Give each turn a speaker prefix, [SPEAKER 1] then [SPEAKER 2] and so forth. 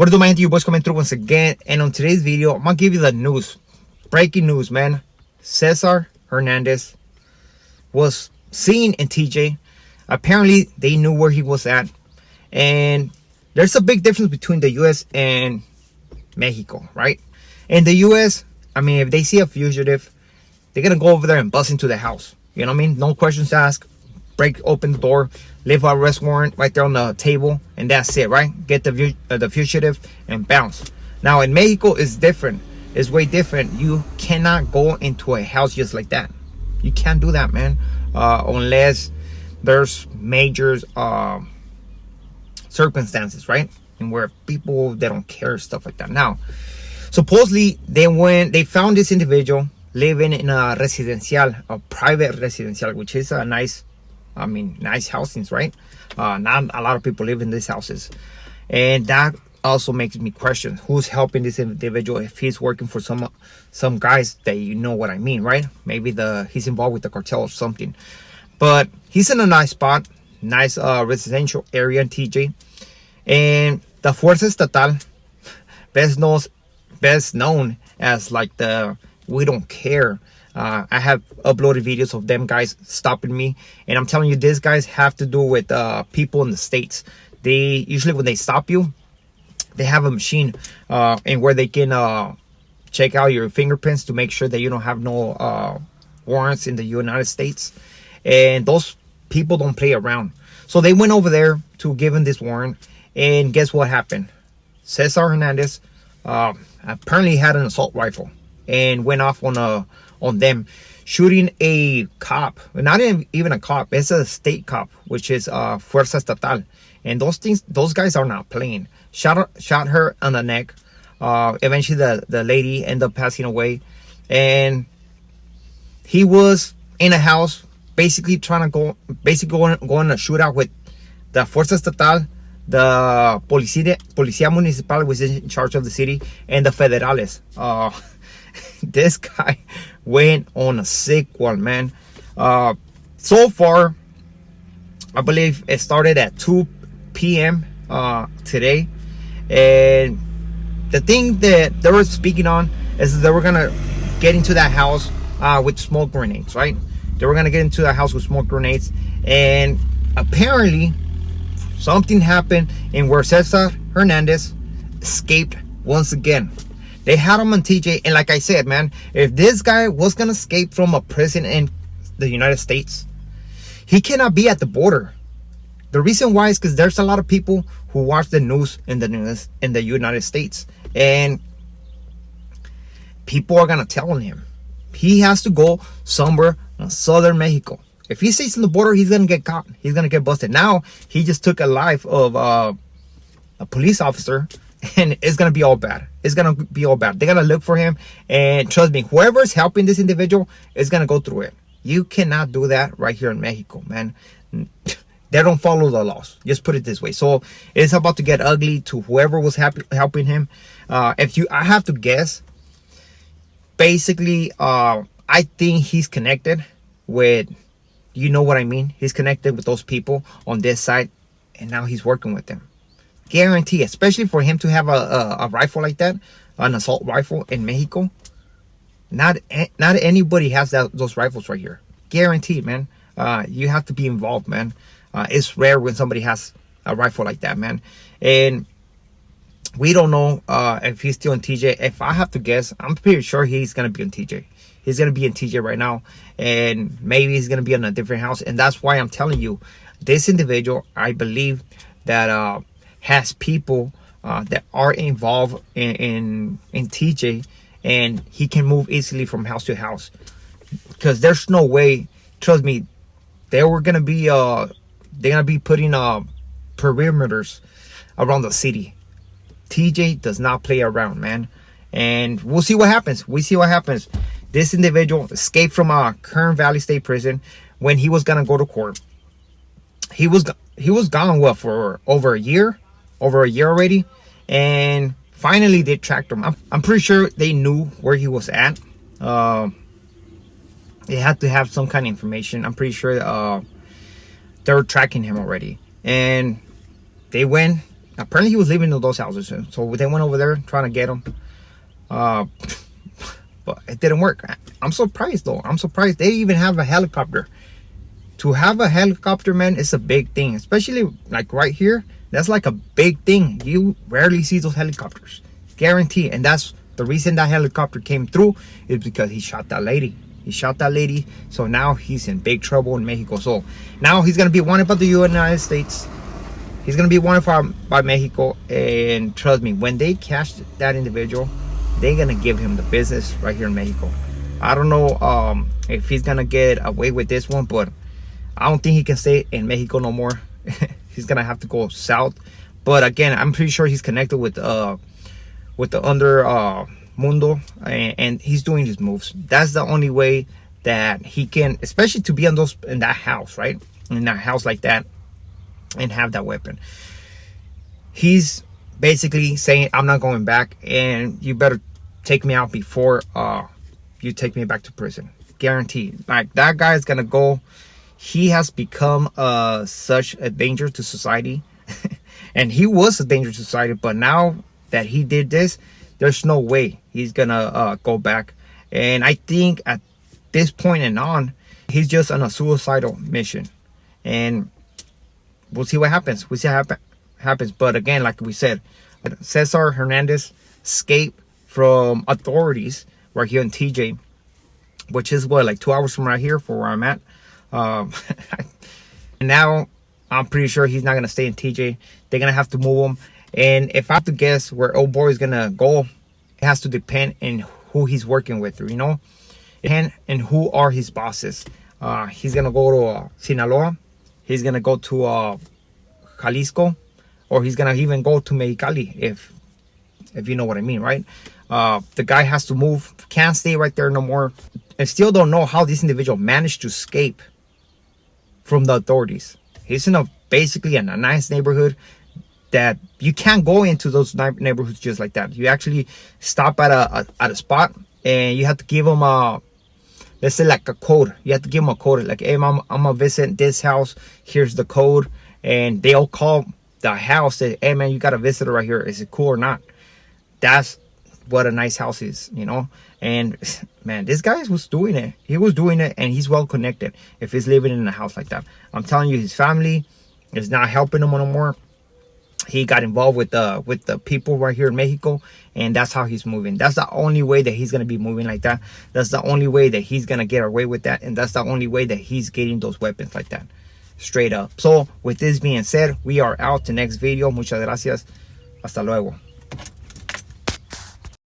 [SPEAKER 1] What do my gente, your boys coming through once again. And on today's video, I'm gonna give you the news. Breaking news, man. Cesar Hernandez was seen in TJ. Apparently, they knew where he was at. And there's a big difference between the US and Mexico, right? In the US, I mean, if they see a fugitive, they're gonna go over there and bust into the house. You know what I mean? No questions asked. Break open the door, leave a arrest warrant right there on the table, and that's it, right? Get the fugitive and bounce. Now in Mexico, it's different. It's way different. You cannot go into a house just like that. You can't do that, man, unless there's major circumstances, right? And where people, they don't care, stuff like that. Now, supposedly they found this individual living in a private residential, which is a nice housings, right? Not a lot of people live in these houses, and that also makes me question who's helping this individual, if he's working for some guys that, you know what I mean, right? Maybe he's involved with the cartel or something. But he's in a nice spot, nice residential area in TJ, and the Fuerza Estatal, best known as like the we don't care. I have uploaded videos of them guys stopping me, and I'm telling you, these guys have to do with people in the States. They usually, when they stop you, they have a machine and where they can check out your fingerprints to make sure that you don't have no warrants in the United States. And those people don't play around. So they went over there to give him this warrant, and guess what happened? Cesar Hernandez apparently had an assault rifle and went off on them, shooting a cop. Not even a cop, it's a state cop, which is Fuerza Estatal. And those guys are not playing. Shot her on the neck. Eventually the lady ended up passing away, and he was in a house basically trying to go on a shootout with the Fuerza Estatal, the Policía Municipal, which is in charge of the city, and the Federales. This guy went on a sick one, man. So far, I believe it started at 2 p.m. Today, and the thing that they were speaking on is that they were gonna get into that house with smoke grenades, right? They were gonna get into the house with smoke grenades, and apparently something happened in where Cesar Hernandez escaped once again. They had him on TJ, and like I said, man, if this guy was gonna escape from a prison in the United States, he cannot be at the border. The reason why is because there's a lot of people who watch the news in the United States, and people are gonna tell on him. He has to go somewhere in southern Mexico. If he stays in the border, he's gonna get caught. He's gonna get busted. Now he just took a life of a police officer, and it's gonna be all bad. It's gonna be all bad. They're gonna look for him, and trust me, whoever's helping this individual is gonna go through it. You cannot do that right here in Mexico, man. They don't follow the laws. Just put it this way. So it's about to get ugly to whoever was helping him. I have to guess. Basically, I think he's connected with, you know what I mean. He's connected with those people on this side, and now he's working with them. Guarantee, especially for him to have a rifle like that, an assault rifle in Mexico. Not anybody has those rifles right here. Guaranteed, man. You have to be involved, man. It's rare when somebody has a rifle like that, man. And we don't know if he's still in TJ. If I have to guess, I'm pretty sure he's gonna be in TJ. He's gonna be in TJ right now, and maybe he's gonna be in a different house. And that's why I'm telling you, this individual, I believe that has people that are involved in TJ, and he can move easily from house to house, because there's no way, trust me, they're gonna be putting perimeters around the city. TJ does not play around, man, and we'll see what happens. This individual escaped from Kern Valley State Prison when he was gonna go to court. He was gone for over a year already, and finally they tracked him. I'm pretty sure they knew where he was at. They had to have some kind of information. I'm pretty sure they were tracking him already, and they went apparently he was living in those houses. So they went over there trying to get him. But it didn't work. I'm surprised though. I'm surprised they even have a helicopter. To have a helicopter, man, it's a big thing. Especially like right here. That's like a big thing. You rarely see those helicopters. Guarantee. And that's the reason that helicopter came through is because he shot that lady. He shot that lady. So now he's in big trouble in Mexico. So now he's going to be wanted by the United States. He's going to be wanted by Mexico. And trust me, when they catch that individual, they're going to give him the business right here in Mexico. I don't know if he's going to get away with this one, but I don't think he can stay in Mexico no more. He's going to have to go south. But again, I'm pretty sure he's connected with the under mundo, and he's doing his moves. That's the only way that he can, especially to be in that house, right? In that house like that and have that weapon. He's basically saying, I'm not going back, and you better take me out before you take me back to prison. Guaranteed. Like, that guy is gonna go. He has become such a danger to society. And he was a danger to society, but now that he did this, there's no way he's gonna go back. And I think at this point and on, he's just on a suicidal mission. And we'll see what happens. We'll see what happens. But again, like we said, Cesar Hernandez escaped from authorities right here in TJ, which is what, like 2 hours from right here for where I'm at. And now I'm pretty sure he's not gonna stay in TJ. They're gonna have to move him. And if I have to guess where old boy is gonna go, it has to depend on who he's working with, you know, and who are his bosses. He's gonna go to Sinaloa. He's gonna go to Jalisco, or he's gonna even go to Mexicali, if you know what I mean, right? The guy has to move, can't stay right there no more. I still don't know how this individual managed to escape from the authorities. He's in basically in a nice neighborhood that you can't go into those neighborhoods just like that. You actually stop at a spot, and you have to give them let's say like a code. You have to give them a code, like, hey, I'm gonna visit this house, here's the code. And they'll call the house, say, hey man, you got a visitor right here, is it cool or not? That's what a nice house is, you know. And man, this guy was doing it. He was doing it, and he's well connected if he's living in a house like that. I'm telling you, his family is not helping him no more. He got involved with the people right here in Mexico, and that's how he's moving. That's the only way that he's gonna be moving like that. That's the only way that he's gonna get away with that, and that's the only way that he's getting those weapons like that. Straight up. So with this being said, we are out. The next video. Muchas gracias. Hasta luego.